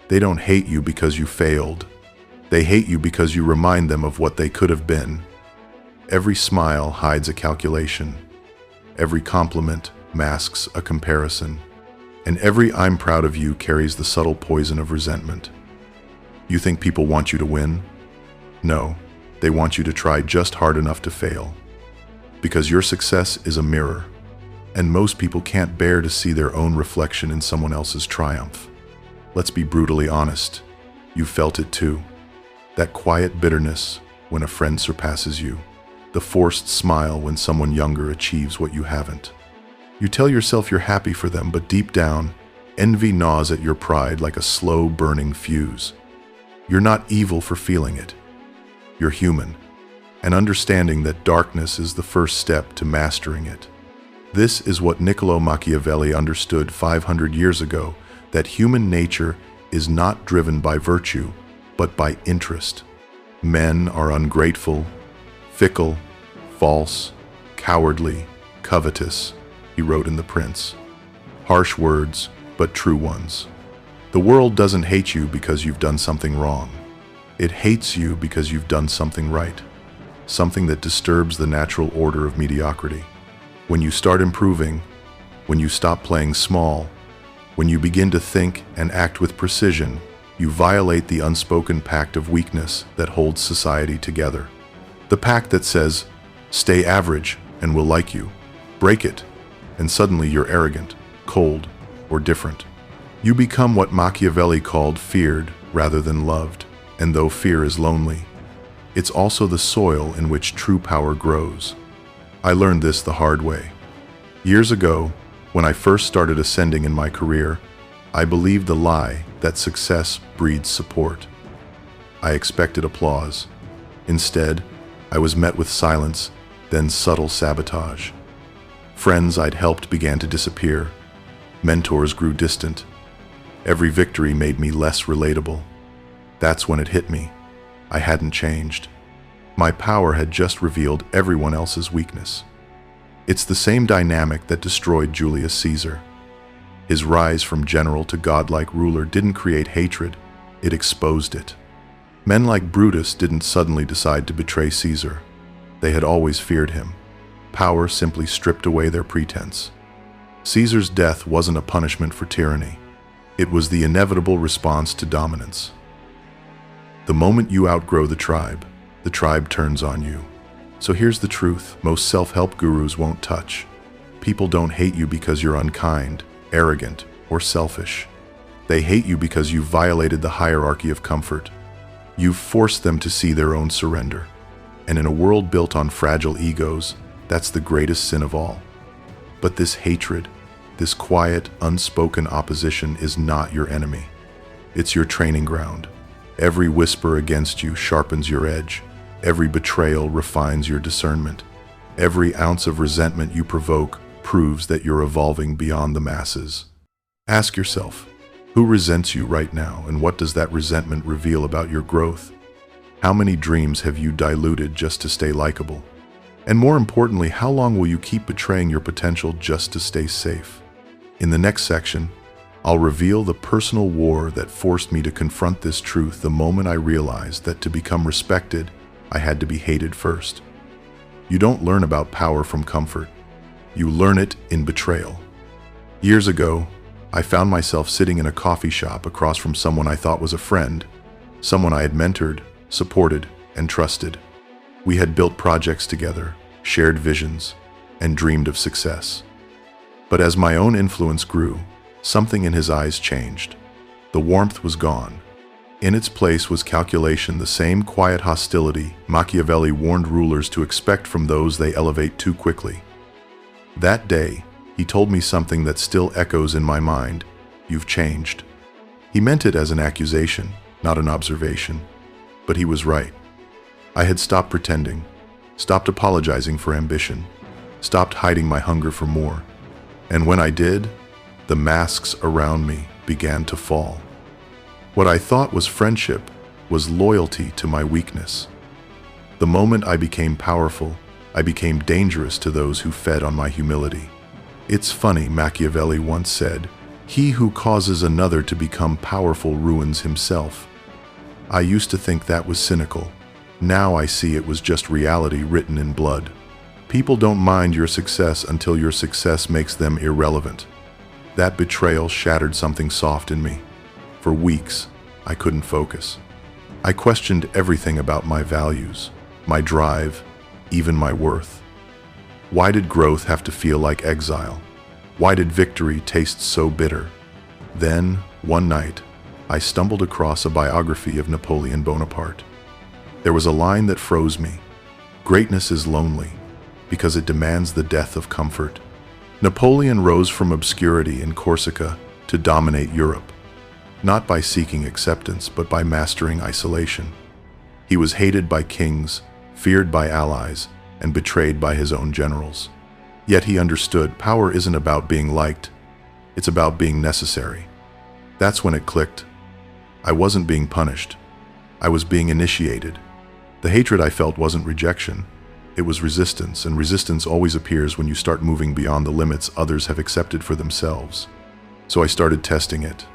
They don't hate you because you failed. They hate you because you remind them of what they could have been. Every smile hides a calculation. Every compliment masks a comparison. And every "I'm proud of you" carries the subtle poison of resentment. You think people want you to win? No, they want you to try just hard enough to fail. Because your success is a mirror, and most people can't bear to see their own reflection in someone else's triumph. Let's be brutally honest. You felt it too. That quiet bitterness when a friend surpasses you. The forced smile when someone younger achieves what you haven't. You tell yourself you're happy for them, but deep down, envy gnaws at your pride like a slow burning fuse. You're not evil for feeling it. You're human, and understanding that darkness is the first step to mastering it. This is what Niccolò Machiavelli understood 500 years ago, that human nature is not driven by virtue, but by interest. Men are ungrateful, fickle, false, cowardly, covetous, he wrote in The Prince. Harsh words, but true ones. The world doesn't hate you because you've done something wrong. It hates you because you've done something right, something that disturbs the natural order of mediocrity. When you start improving, when you stop playing small, when you begin to think and act with precision, you violate the unspoken pact of weakness that holds society together. The pact that says, stay average and we'll like you. Break it, and suddenly you're arrogant, cold, or different. You become what Machiavelli called feared rather than loved, and though fear is lonely, it's also the soil in which true power grows. I learned this the hard way. Years ago, when I first started ascending in my career, I believed the lie that success breeds support. I expected applause. Instead, I was met with silence, then subtle sabotage. Friends I'd helped began to disappear. Mentors grew distant. Every victory made me less relatable. That's when it hit me. I hadn't changed. My power had just revealed everyone else's weakness. It's the same dynamic that destroyed Julius Caesar. His rise from general to godlike ruler didn't create hatred, it exposed it. Men like Brutus didn't suddenly decide to betray Caesar. They had always feared him. Power simply stripped away their pretense. Caesar's death wasn't a punishment for tyranny. It was the inevitable response to dominance. The moment you outgrow the tribe turns on you. So here's the truth most self-help gurus won't touch. People don't hate you because you're unkind, arrogant, or selfish. They hate you because you've violated the hierarchy of comfort. You've forced them to see their own surrender. And in a world built on fragile egos, that's the greatest sin of all. But this hatred, this quiet, unspoken opposition is not your enemy. It's your training ground. Every whisper against you sharpens your edge. Every betrayal refines your discernment. Every ounce of resentment you provoke proves that you're evolving beyond the masses. Ask yourself, who resents you right now, and what does that resentment reveal about your growth? How many dreams have you diluted just to stay likable? And more importantly, how long will you keep betraying your potential just to stay safe? In the next section, I'll reveal the personal war that forced me to confront this truth the moment I realized that to become respected, I had to be hated first. You don't learn about power from comfort. You learn it in betrayal. Years ago, I found myself sitting in a coffee shop across from someone I thought was a friend, someone I had mentored, supported, and trusted. We had built projects together, shared visions, and dreamed of success. But as my own influence grew, something in his eyes changed. The warmth was gone. In its place was calculation, the same quiet hostility Machiavelli warned rulers to expect from those they elevate too quickly. That day, he told me something that still echoes in my mind: you've changed. He meant it as an accusation, not an observation. But he was right. I had stopped pretending, stopped apologizing for ambition, stopped hiding my hunger for more. And when I did, the masks around me began to fall. What I thought was friendship was loyalty to my weakness. The moment I became powerful, I became dangerous to those who fed on my humility. It's funny, Machiavelli once said, He who causes another to become powerful ruins himself. I used to think that was cynical. Now I see it was just reality written in blood. People don't mind your success until your success makes them irrelevant. That betrayal shattered something soft in me. For weeks, I couldn't focus. I questioned everything about my values, my drive, even my worth. Why did growth have to feel like exile? Why did victory taste so bitter? Then, one night, I stumbled across a biography of Napoleon Bonaparte. There was a line that froze me. Greatness is lonely, because it demands the death of comfort. Napoleon rose from obscurity in Corsica to dominate Europe, not by seeking acceptance, but by mastering isolation. He was hated by kings, feared by allies, and betrayed by his own generals. Yet he understood power isn't about being liked, it's about being necessary. That's when it clicked. I wasn't being punished. I was being initiated. The hatred I felt wasn't rejection. It was resistance, and resistance always appears when you start moving beyond the limits others have accepted for themselves. So I started testing it.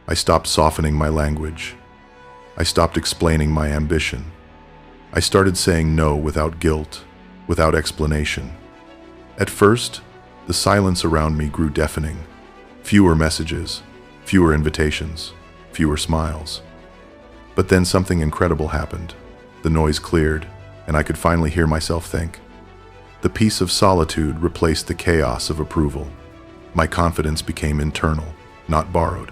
I stopped softening my language. I stopped explaining my ambition. I started saying no without guilt, without explanation. At first, the silence around me grew deafening. Fewer messages, fewer invitations, fewer smiles. But then something incredible happened. The noise cleared, and I could finally hear myself think. The peace of solitude replaced the chaos of approval. My confidence became internal, not borrowed.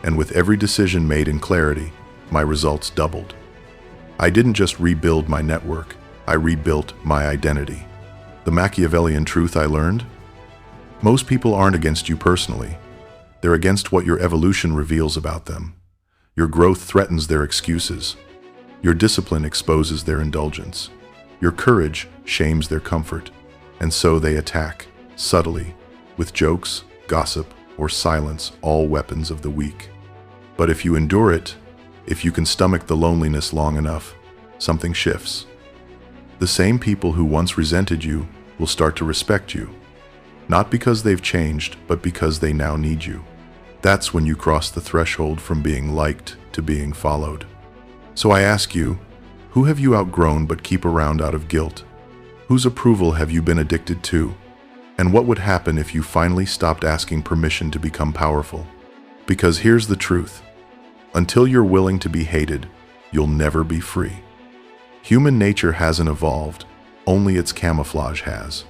And with every decision made in clarity, my results doubled. I didn't just rebuild my network, I rebuilt my identity. The Machiavellian truth I learned? Most people aren't against you personally. They're against what your evolution reveals about them. Your growth threatens their excuses. Your discipline exposes their indulgence. Your courage shames their comfort. And so they attack, subtly, with jokes, gossip, or silence, all weapons of the weak. But if you endure it, if you can stomach the loneliness long enough, something shifts. The same people who once resented you will start to respect you. Not because they've changed, but because they now need you. That's when you cross the threshold from being liked to being followed. So I ask you, who have you outgrown but keep around out of guilt? Whose approval have you been addicted to? And what would happen if you finally stopped asking permission to become powerful? Because here's the truth. Until you're willing to be hated, you'll never be free. Human nature hasn't evolved, only its camouflage has.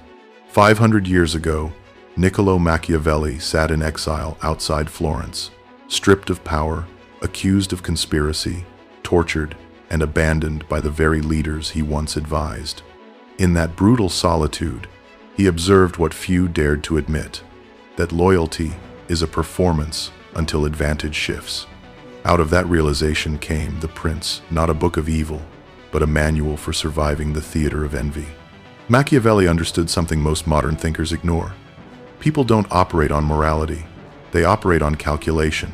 500 years ago, Niccolò Machiavelli sat in exile outside Florence, stripped of power, accused of conspiracy, tortured, and abandoned by the very leaders he once advised. In that brutal solitude, he observed what few dared to admit, that loyalty is a performance until advantage shifts. Out of that realization came The Prince, not a book of evil, but a manual for surviving the theater of envy. Machiavelli understood something most modern thinkers ignore. People don't operate on morality, they operate on calculation.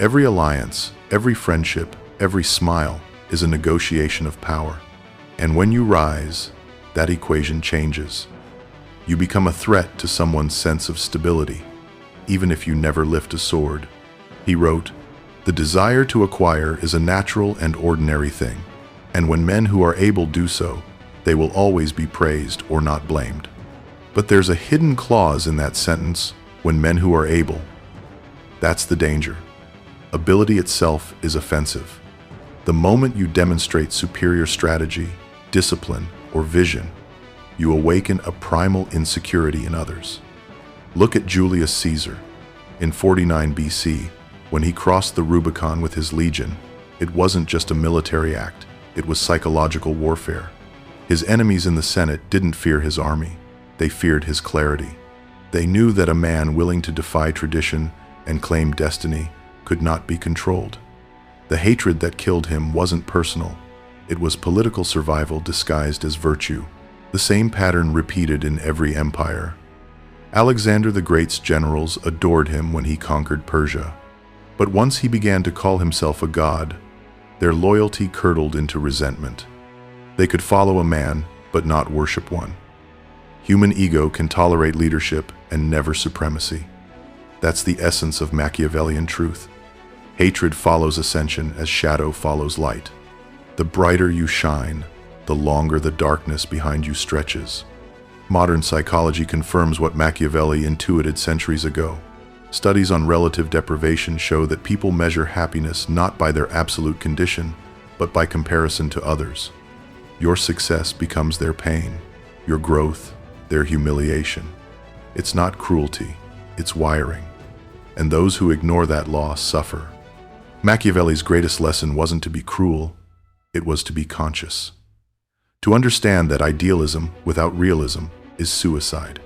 Every alliance, every friendship, every smile is a negotiation of power. And when you rise, that equation changes. You become a threat to someone's sense of stability, even if you never lift a sword. He wrote, "The desire to acquire is a natural and ordinary thing, and when men who are able do so, they will always be praised or not blamed." But there's a hidden clause in that sentence, "when men who are able." That's the danger. Ability itself is offensive. The moment you demonstrate superior strategy, discipline, or vision, you awaken a primal insecurity in others. Look at Julius Caesar. In 49 BC, when he crossed the Rubicon with his legion, it wasn't just a military act, it was psychological warfare. His enemies in the Senate didn't fear his army, they feared his clarity. They knew that a man willing to defy tradition and claim destiny could not be controlled. The hatred that killed him wasn't personal, it was political survival disguised as virtue. The same pattern repeated in every empire. Alexander the Great's generals adored him when he conquered Persia. But once he began to call himself a god, their loyalty curdled into resentment. They could follow a man, but not worship one. Human ego can tolerate leadership and never supremacy. That's the essence of Machiavellian truth. Hatred follows ascension as shadow follows light. The brighter you shine, the longer the darkness behind you stretches. Modern psychology confirms what Machiavelli intuited centuries ago. Studies on relative deprivation show that people measure happiness not by their absolute condition, but by comparison to others. Your success becomes their pain, your growth, their humiliation. It's not cruelty, it's wiring. And those who ignore that law suffer. Machiavelli's greatest lesson wasn't to be cruel, it was to be conscious. To understand that idealism without realism is suicide.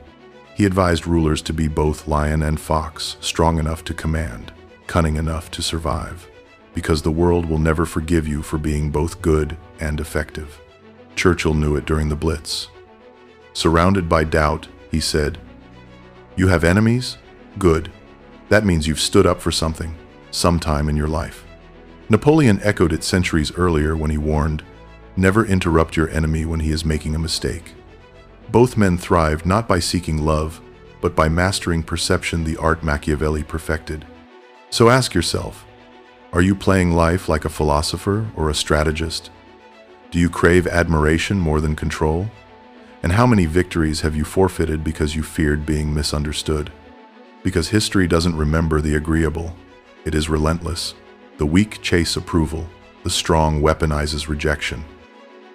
He advised rulers to be both lion and fox, strong enough to command, cunning enough to survive, because the world will never forgive you for being both good and effective. Churchill knew it during the Blitz. Surrounded by doubt, he said, "You have enemies? Good. That means you've stood up for something, sometime in your life." Napoleon echoed it centuries earlier when he warned, "Never interrupt your enemy when he is making a mistake." Both men thrived not by seeking love, but by mastering perception, the art Machiavelli perfected. So ask yourself, are you playing life like a philosopher or a strategist? Do you crave admiration more than control? And how many victories have you forfeited because you feared being misunderstood? Because history doesn't remember the agreeable. It is relentless. The weak chase approval. The strong weaponizes rejection.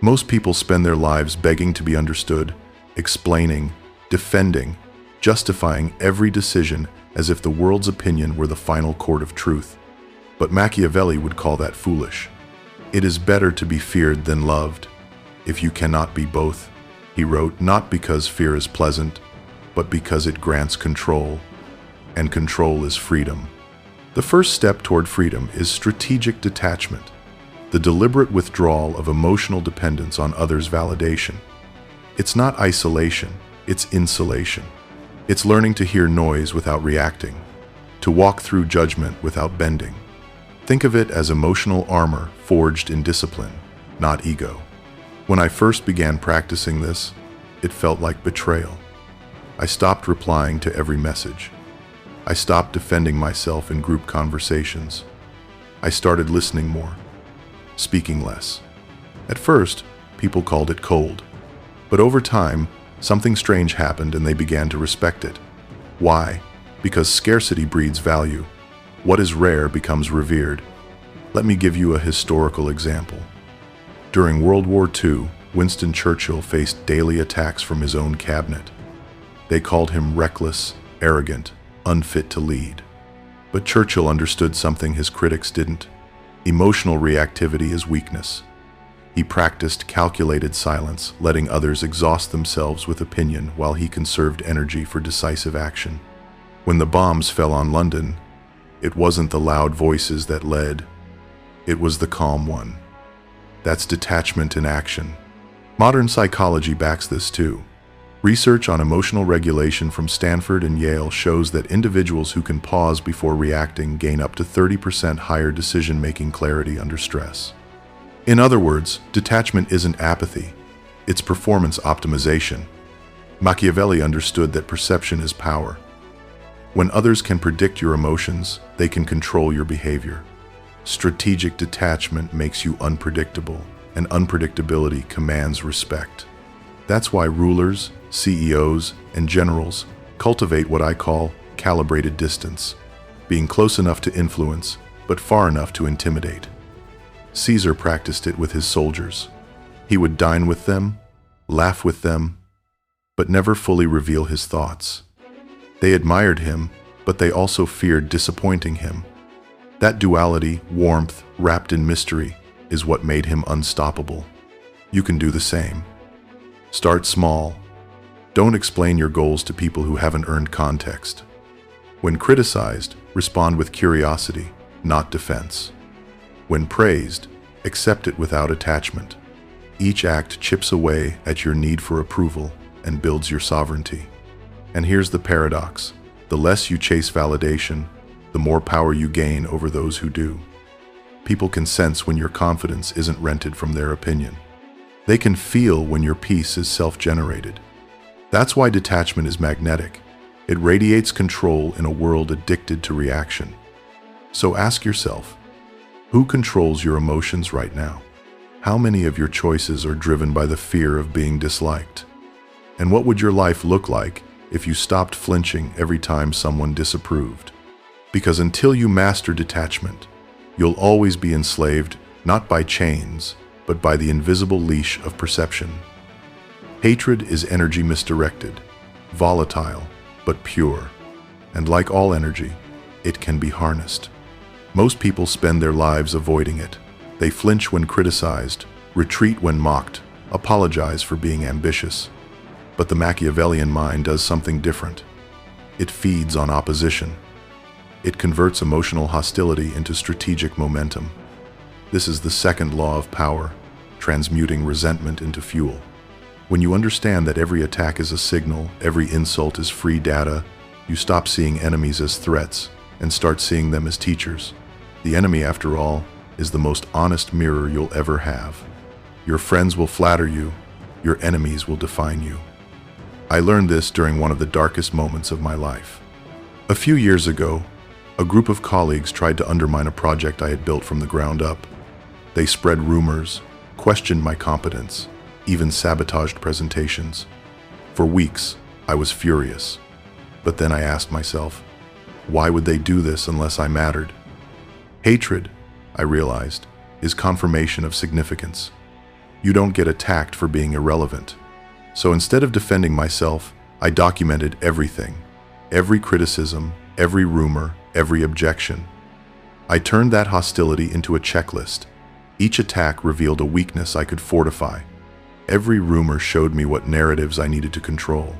Most people spend their lives begging to be understood, explaining, defending, justifying every decision as if the world's opinion were the final court of truth. But Machiavelli would call that foolish. It is better to be feared than loved. If you cannot be both, he wrote, not because fear is pleasant, but because it grants control, and control is freedom. The first step toward freedom is strategic detachment, the deliberate withdrawal of emotional dependence on others' validation. It's not isolation, it's insulation. It's learning to hear noise without reacting, to walk through judgment without bending. Think of it as emotional armor forged in discipline, not ego. When I first began practicing this, it felt like betrayal. I stopped replying to every message. I stopped defending myself in group conversations. I started listening more, speaking less. At first, people called it cold. But over time, something strange happened and they began to respect it. Why? Because scarcity breeds value. What is rare becomes revered. Let me give you a historical example. During World War II, Winston Churchill faced daily attacks from his own cabinet. They called him reckless, arrogant, unfit to lead. But Churchill understood something his critics didn't. Emotional reactivity is weakness. He practiced calculated silence, letting others exhaust themselves with opinion while he conserved energy for decisive action. When the bombs fell on London, it wasn't the loud voices that led. It was the calm one. That's detachment in action. Modern psychology backs this too. Research on emotional regulation from Stanford and Yale shows that individuals who can pause before reacting gain up to 30% higher decision-making clarity under stress. In other words, detachment isn't apathy, it's performance optimization. Machiavelli understood that perception is power. When others can predict your emotions, they can control your behavior. Strategic detachment makes you unpredictable, and unpredictability commands respect. That's why rulers, CEOs, and generals cultivate what I call calibrated distance, being close enough to influence, but far enough to intimidate. Caesar practiced it with his soldiers. He would dine with them, laugh with them, but never fully reveal his thoughts. They admired him, but they also feared disappointing him. That duality, warmth wrapped in mystery, is what made him unstoppable. You can do the same. Start small. Don't explain your goals to people who haven't earned context. When criticized, respond with curiosity, not defense. When praised, accept it without attachment. Each act chips away at your need for approval and builds your sovereignty. And here's the paradox. The less you chase validation, the more power you gain over those who do. People can sense when your confidence isn't rented from their opinion. They can feel when your peace is self-generated. That's why detachment is magnetic. It radiates control in a world addicted to reaction. So ask yourself, who controls your emotions right now? How many of your choices are driven by the fear of being disliked? And what would your life look like if you stopped flinching every time someone disapproved? Because until you master detachment, you'll always be enslaved not by chains, but by the invisible leash of perception. Hatred is energy misdirected, volatile, but pure. And like all energy, it can be harnessed. Most people spend their lives avoiding it. They flinch when criticized, retreat when mocked, apologize for being ambitious. But the Machiavellian mind does something different. It feeds on opposition. It converts emotional hostility into strategic momentum. This is the second law of power, transmuting resentment into fuel. When you understand that every attack is a signal, every insult is free data, you stop seeing enemies as threats and start seeing them as teachers. The enemy, after all, is the most honest mirror you'll ever have. Your friends will flatter you, your enemies will define you. I learned this during one of the darkest moments of my life. A few years ago, a group of colleagues tried to undermine a project I had built from the ground up. They spread rumors, questioned my competence, even sabotaged presentations. For weeks, I was furious. But then I asked myself, why would they do this unless I mattered? Hatred, I realized, is confirmation of significance. You don't get attacked for being irrelevant. So instead of defending myself, I documented everything, every criticism, every rumor, every objection. I turned that hostility into a checklist. Each attack revealed a weakness I could fortify. Every rumor showed me what narratives I needed to control.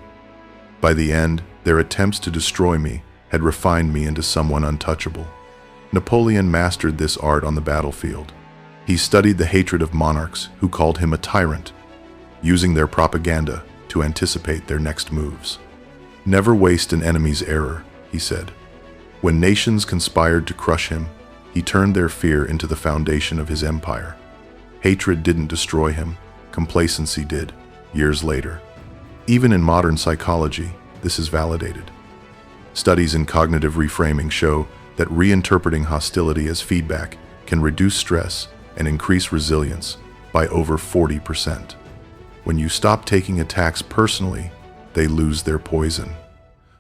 By the end, their attempts to destroy me had refined me into someone untouchable. Napoleon mastered this art on the battlefield. He studied the hatred of monarchs who called him a tyrant, using their propaganda to anticipate their next moves. Never waste an enemy's error, he said. When nations conspired to crush him, he turned their fear into the foundation of his empire. Hatred didn't destroy him, complacency did, years later. Even in modern psychology, this is validated. Studies in cognitive reframing show that reinterpreting hostility as feedback can reduce stress and increase resilience by over 40%. When you stop taking attacks personally, they lose their poison.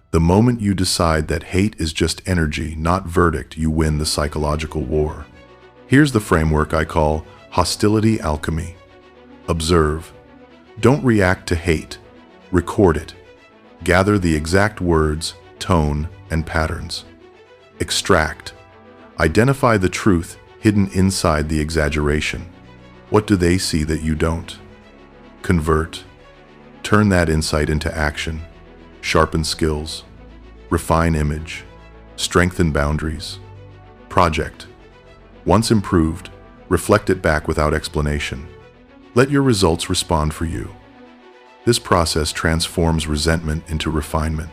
The moment you decide that hate is just energy, not verdict, you win the psychological war. Here's the framework I call Hostility Alchemy. Observe. Don't react to hate. Record it. Gather the exact words, tone, and patterns. Extract. Identify the truth hidden inside the exaggeration. What do they see that you don't? Convert. Turn that insight into action. Sharpen skills. Refine image. Strengthen boundaries. Project. Once improved, reflect it back without explanation. Let your results respond for you. This process transforms resentment into refinement.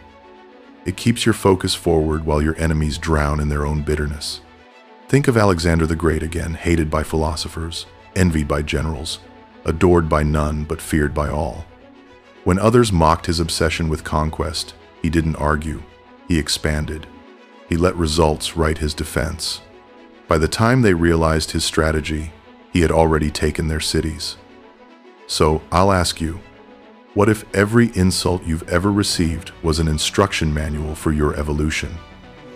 It keeps your focus forward while your enemies drown in their own bitterness. Think of Alexander the Great again, hated by philosophers, envied by generals, adored by none but feared by all. When others mocked his obsession with conquest, he didn't argue, he expanded. He let results write his defense. By the time they realized his strategy, he had already taken their cities. So I'll ask you, what if every insult you've ever received was an instruction manual for your evolution?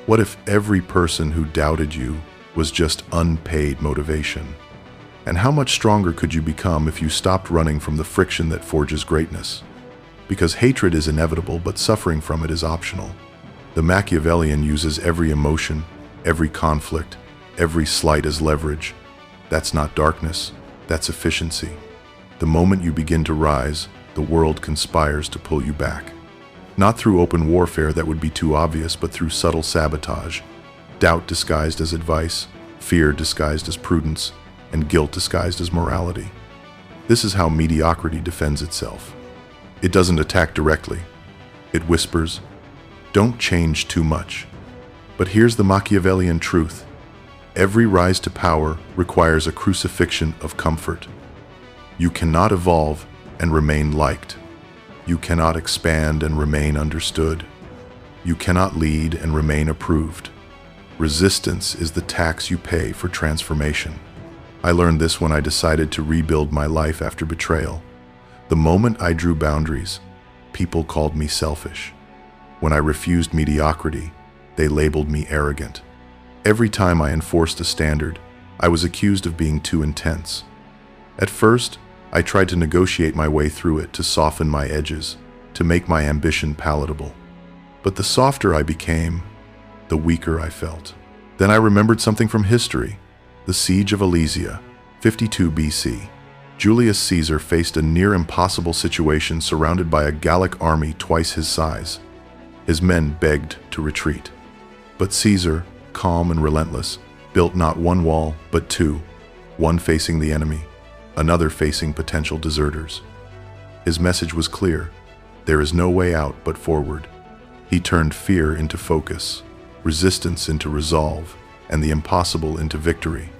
What if every person who doubted you was just unpaid motivation? And how much stronger could you become if you stopped running from the friction that forges greatness? Because hatred is inevitable, but suffering from it is optional. The Machiavellian uses every emotion, every conflict, every slight as leverage. That's not darkness, that's efficiency. The moment you begin to rise, the world conspires to pull you back. Not through open warfare that would be too obvious, but through subtle sabotage. Doubt disguised as advice, fear disguised as prudence, and guilt disguised as morality. This is how mediocrity defends itself. It doesn't attack directly. It whispers, "Don't change too much." But here's the Machiavellian truth. Every rise to power requires a crucifixion of comfort. You cannot evolve and remain liked. You cannot expand and remain understood. You cannot lead and remain approved. Resistance is the tax you pay for transformation. I learned this when I decided to rebuild my life after betrayal. The moment I drew boundaries, people called me selfish. When I refused mediocrity, they labeled me arrogant. Every time I enforced a standard, I was accused of being too intense. At first, I tried to negotiate my way through it to soften my edges, to make my ambition palatable. But the softer I became, the weaker I felt. Then I remembered something from history. The Siege of Alesia, 52 BC. Julius Caesar faced a near impossible situation surrounded by a Gallic army twice his size. His men begged to retreat. But Caesar, calm and relentless, built not one wall, but two, one facing the enemy, another facing potential deserters. His message was clear: there is no way out but forward. He turned fear into focus, resistance into resolve, and the impossible into victory.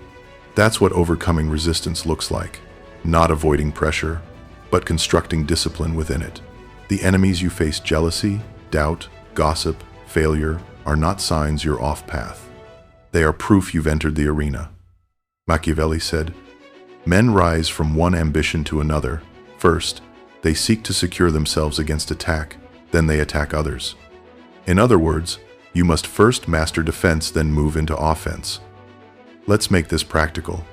That's what overcoming resistance looks like. Not avoiding pressure, but constructing discipline within it. The enemies you face, jealousy, doubt, gossip, failure, are not signs you're off path. They are proof you've entered the arena. Machiavelli said, "Men rise from one ambition to another. First, they seek to secure themselves against attack, then they attack others." In other words, you must first master defense, then move into offense. Let's make this practical.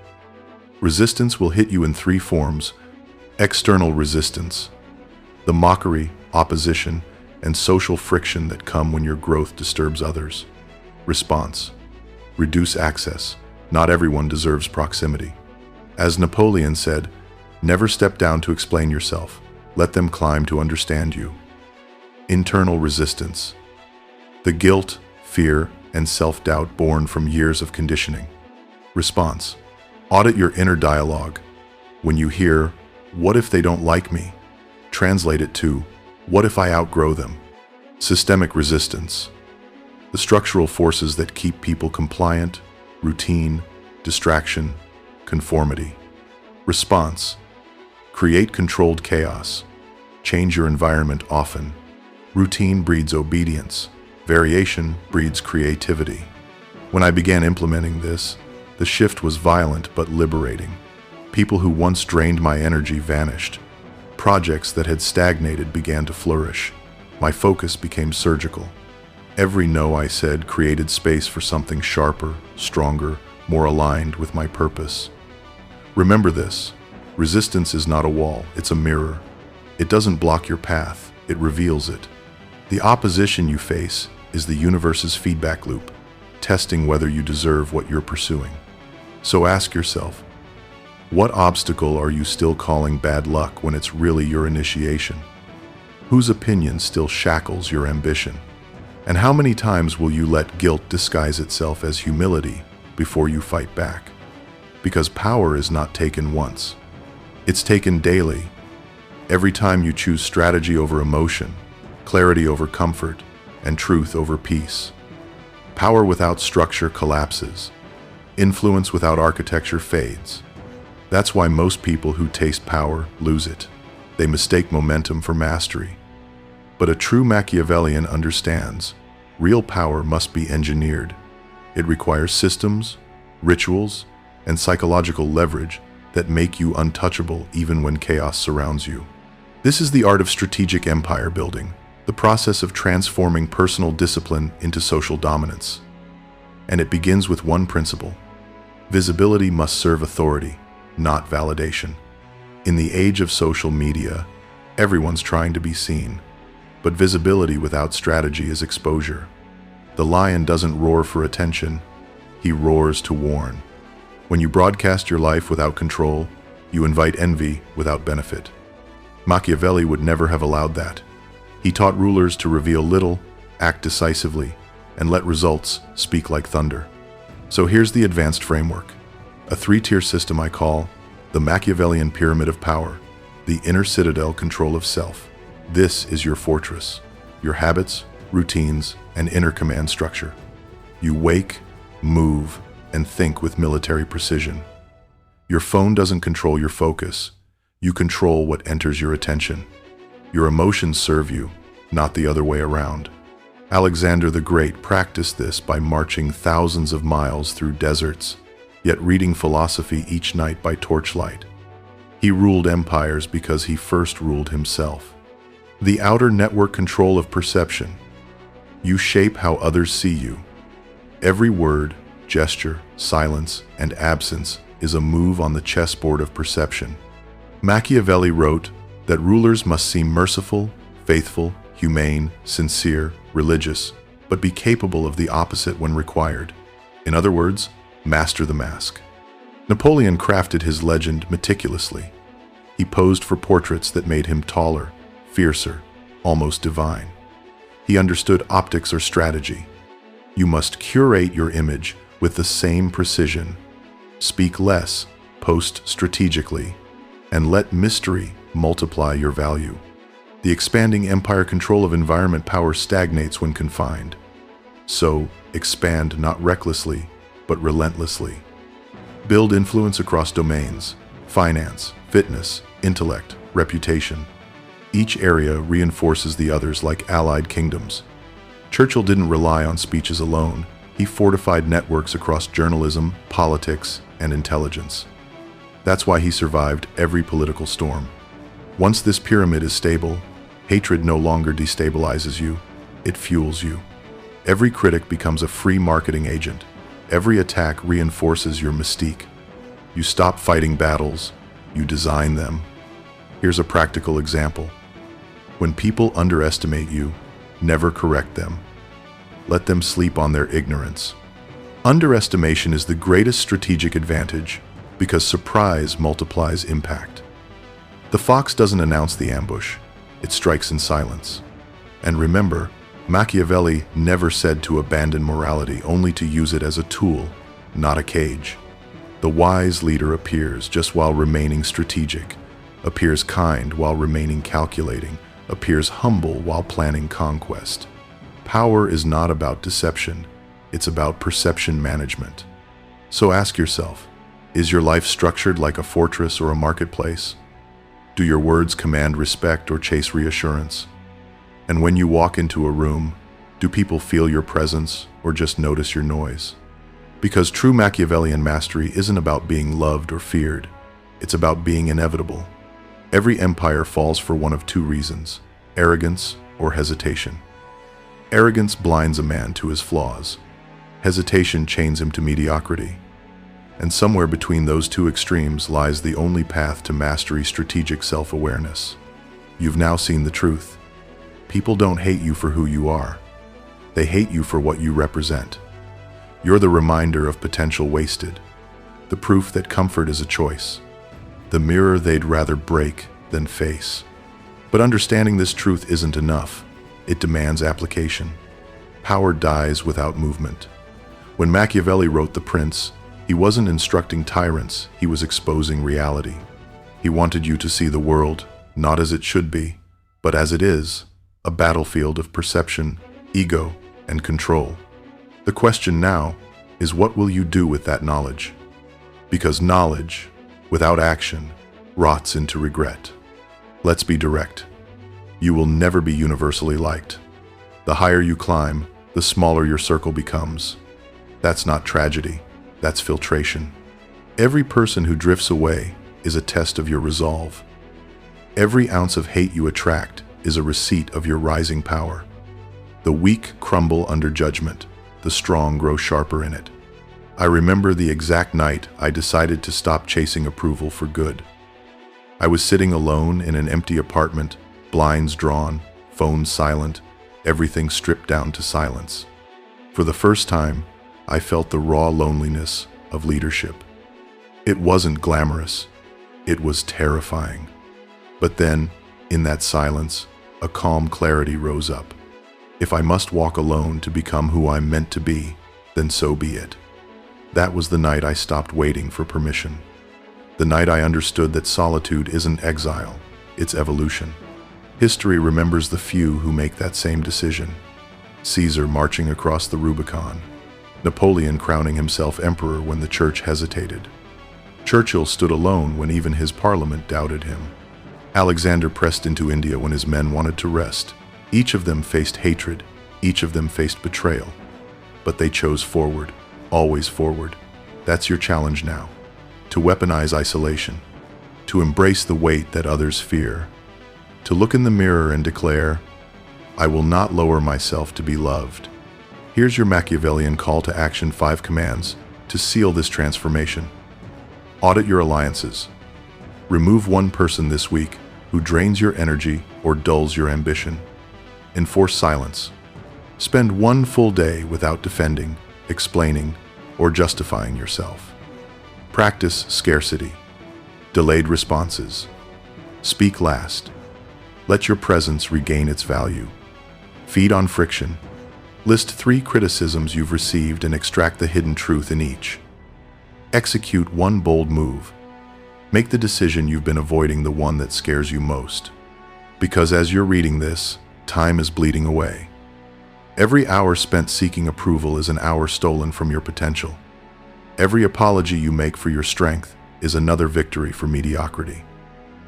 Resistance will hit you in three forms: external resistance, the mockery, opposition, and social friction that come when your growth disturbs others. Response: reduce access. Not everyone deserves proximity. As Napoleon said, never step down to explain yourself. Let them climb to understand you. Internal resistance, the guilt, fear, and self-doubt born from years of conditioning. Response: audit your inner dialogue. When you hear, "What if they don't like me?" translate it to, "What if I outgrow them?" Systemic resistance, the structural forces that keep people compliant, routine, distraction, conformity. Response: create controlled chaos. Change your environment often. Routine breeds obedience. Variation breeds creativity. When I began implementing this, the shift was violent but liberating. People who once drained my energy vanished. Projects that had stagnated began to flourish. My focus became surgical. Every no I said created space for something sharper, stronger, more aligned with my purpose. Remember this: resistance is not a wall, it's a mirror. It doesn't block your path, it reveals it. The opposition you face is the universe's feedback loop, testing whether you deserve what you're pursuing. So ask yourself, what obstacle are you still calling bad luck when it's really your initiation? Whose opinion still shackles your ambition? And how many times will you let guilt disguise itself as humility before you fight back? Because power is not taken once. It's taken daily. Every time you choose strategy over emotion, clarity over comfort, and truth over peace. Power without structure collapses. Influence without architecture fades. That's why most people who taste power lose it. They mistake momentum for mastery. But a true Machiavellian understands, real power must be engineered. It requires systems, rituals, and psychological leverage that make you untouchable even when chaos surrounds you. This is the art of strategic empire building, the process of transforming personal discipline into social dominance. And it begins with one principle: visibility must serve authority, not validation. In the age of social media, everyone's trying to be seen. But visibility without strategy is exposure. The lion doesn't roar for attention, he roars to warn. When you broadcast your life without control, you invite envy without benefit. Machiavelli would never have allowed that. He taught rulers to reveal little, act decisively, and let results speak like thunder. So here's the advanced framework, a three-tier system I call the Machiavellian Pyramid of Power, the inner citadel control of self. This is your fortress, your habits, routines, and inner command structure. You wake, move, and think with military precision. Your phone doesn't control your focus. You control what enters your attention. Your emotions serve you, not the other way around. Alexander the Great practiced this by marching thousands of miles through deserts, yet reading philosophy each night by torchlight. He ruled empires because he first ruled himself. The outer network control of perception. You shape how others see you. Every word, gesture, silence, and absence is a move on the chessboard of perception. Machiavelli wrote that rulers must seem merciful, faithful, humane, sincere, religious, but be capable of the opposite when required. In other words, master the mask. Napoleon crafted his legend meticulously. He posed for portraits that made him taller, fiercer, almost divine. He understood optics or strategy. You must curate your image with the same precision. Speak less, post strategically, and let mystery multiply your value. The expanding empire control of environment power stagnates when confined. So, expand not recklessly, but relentlessly. Build influence across domains: finance, fitness, intellect, reputation. Each area reinforces the others like allied kingdoms. Churchill didn't rely on speeches alone. He fortified networks across journalism, politics, and intelligence. That's why he survived every political storm. Once this pyramid is stable, hatred no longer destabilizes you, it fuels you. Every critic becomes a free marketing agent. Every attack reinforces your mystique. You stop fighting battles, you design them. Here's a practical example. When people underestimate you, never correct them. Let them sleep on their ignorance. Underestimation is the greatest strategic advantage because surprise multiplies impact. The fox doesn't announce the ambush, it strikes in silence. And remember, Machiavelli never said to abandon morality, only to use it as a tool, not a cage. The wise leader appears just while remaining strategic, appears kind while remaining calculating, appears humble while planning conquest. Power is not about deception, it's about perception management. So ask yourself, is your life structured like a fortress or a marketplace? Do your words command respect or chase reassurance? And when you walk into a room, do people feel your presence or just notice your noise? Because true Machiavellian mastery isn't about being loved or feared, it's about being inevitable. Every empire falls for one of two reasons: arrogance or hesitation. Arrogance blinds a man to his flaws. Hesitation chains him to mediocrity. And somewhere between those two extremes lies the only path to mastery: strategic self-awareness. You've now seen the truth. People don't hate you for who you are. They hate you for what you represent. You're the reminder of potential wasted, the proof that comfort is a choice, the mirror they'd rather break than face. But understanding this truth isn't enough. It demands application. Power dies without movement. When Machiavelli wrote The Prince, he wasn't instructing tyrants, he was exposing reality. He wanted you to see the world, not as it should be, but as it is, a battlefield of perception, ego, and control. The question now is, what will you do with that knowledge? Because knowledge, without action, rots into regret. Let's be direct. You will never be universally liked. The higher you climb, the smaller your circle becomes. That's not tragedy, that's filtration. Every person who drifts away is a test of your resolve. Every ounce of hate you attract is a receipt of your rising power. The weak crumble under judgment, the strong grow sharper in it. I remember the exact night I decided to stop chasing approval for good. I was sitting alone in an empty apartment, blinds drawn, phone silent, everything stripped down to silence. For the first time, I felt the raw loneliness of leadership. It wasn't glamorous, it was terrifying. But then, in that silence, a calm clarity rose up. If I must walk alone to become who I'm meant to be, then so be it. That was the night I stopped waiting for permission. The night I understood that solitude isn't exile, it's evolution. History remembers the few who make that same decision. Caesar marching across the Rubicon. Napoleon crowning himself emperor when the church hesitated. Churchill stood alone when even his parliament doubted him. Alexander pressed into India when his men wanted to rest. Each of them faced hatred, Each of them faced betrayal, but they chose forward, always forward. That's your challenge now. To weaponize isolation, to embrace the weight that others fear, to look in the mirror and declare, I will not lower myself to be loved. Here's your Machiavellian call to action: 5 commands to seal this transformation. Audit your alliances. Remove one person this week who drains your energy or dulls your ambition. Enforce silence. Spend one full day without defending, explaining, or justifying yourself. Practice scarcity. Delayed responses. Speak last. Let your presence regain its value. Feed on friction. List 3 criticisms you've received and extract the hidden truth in each. Execute one bold move. Make the decision you've been avoiding the one that scares you most. Because as you're reading this, time is bleeding away. Every hour spent seeking approval is an hour stolen from your potential. Every apology you make for your strength is another victory for mediocrity.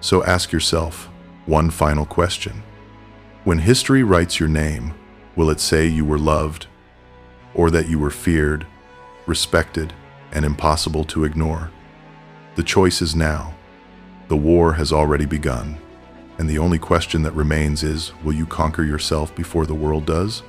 So ask yourself one final question. When history writes your name, will it say you were loved, or that you were feared, respected, and impossible to ignore? The choice is now. The war has already begun, and the only question that remains is, will you conquer yourself before the world does?